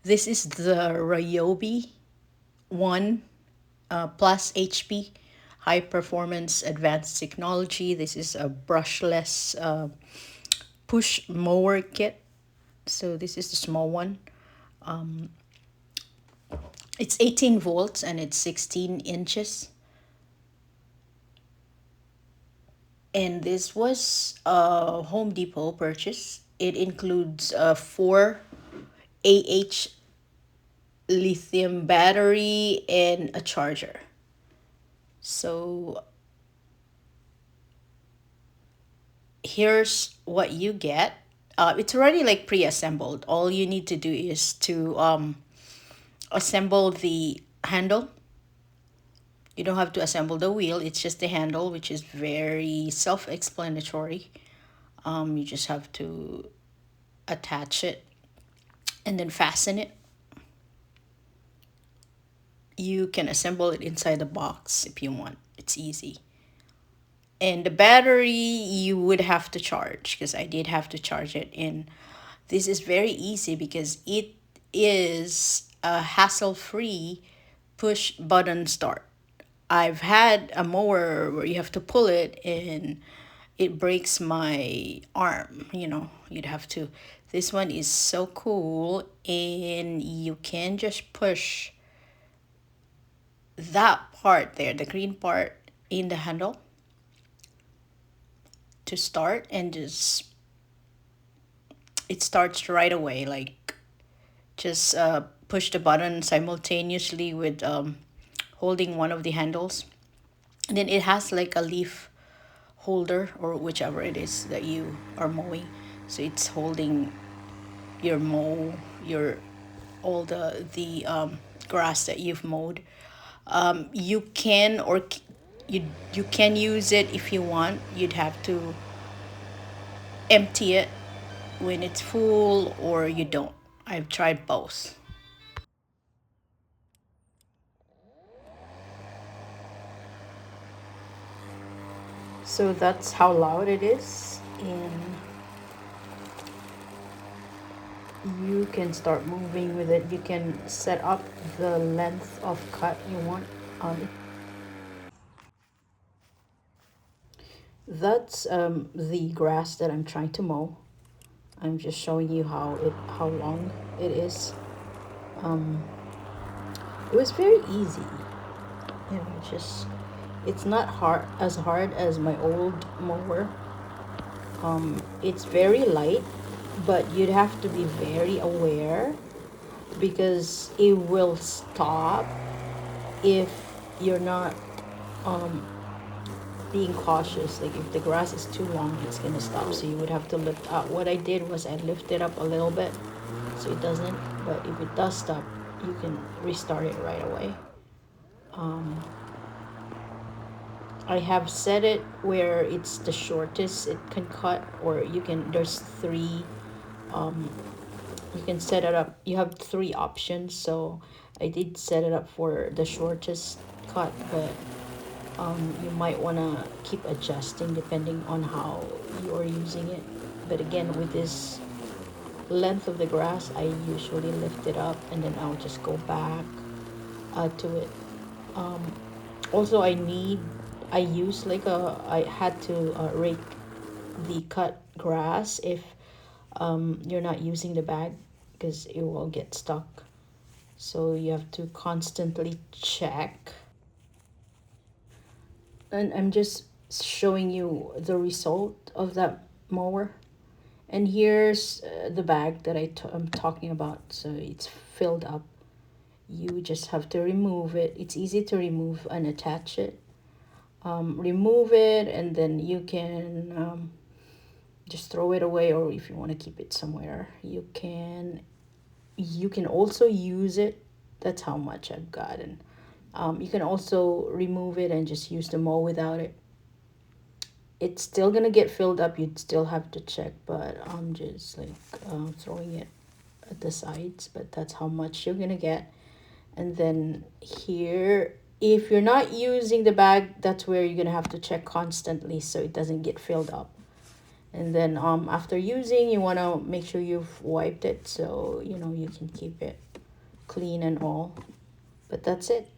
This is the Ryobi 1 plus HP high performance advanced technology. This is a brushless push mower kit. So this is the small one. It's 18 volts and it's 16 inches. And this was a Home Depot purchase. It includes a 4 AH lithium battery and a charger. So here's what you get. It's already like pre-assembled. All you need to do is to assemble the handle. You don't have to assemble the wheel. It's just the handle, which is very self-explanatory. You just have to attach it and then fasten it. You can assemble it inside the box if you want. It's easy. And the battery you would have to charge, because I did have to charge it in. This is very easy because it is a hassle-free push button start. I've had a mower where you have to pull it and it breaks my arm, you'd have to. This one is so cool, and you can just push that part there, the green part in the handle to start, and just it starts right away. Like, just push the button simultaneously with holding one of the handles, and then it has like a leaf holder or whichever it is that you are mowing, so it's holding your mow, your all the grass that you've mowed. You can, or you can use it if you want. You'd have to empty it when it's full, or you don't. I've tried both. So that's how loud it is, and you can start moving with it. You can set up the length of cut you want on it. That's the grass that I'm trying to mow. I'm just showing you how long it is. It was very easy. Just it's not hard as my old mower. It's very light, but you'd have to be very aware because it will stop if you're not being cautious. Like, if the grass is too long, it's gonna stop. So you would have to lift up. What I did was I lifted up a little bit so it doesn't. But if it does stop, you can restart it right away. I have set it where it's the shortest it can cut, or there's three. You can set it up. You have three options. So I did set it up for the shortest cut, but you might want to keep adjusting depending on how you're using it. But again, with this length of the grass, I usually lift it up and then I'll just go back to it. Also, I use like I had to rake the cut grass if you're not using the bag, because it will get stuck. So you have to constantly check. And I'm just showing you the result of that mower. And here's the bag that I'm talking about. So it's filled up. You just have to remove it. It's easy to remove and attach it. Remove it, and then you can just throw it away, or if you want to keep it somewhere, you can. You can also use it. That's how much I've gotten. You can also remove it and just use the mow without it. It's still gonna get filled up. You'd still have to check, but I'm just like throwing it at the sides. But that's how much you're gonna get. And then here, if you're not using the bag, that's where you're gonna have to check constantly so it doesn't get filled up. And then after using, you want to make sure you've wiped it so you can keep it clean and all. But that's it.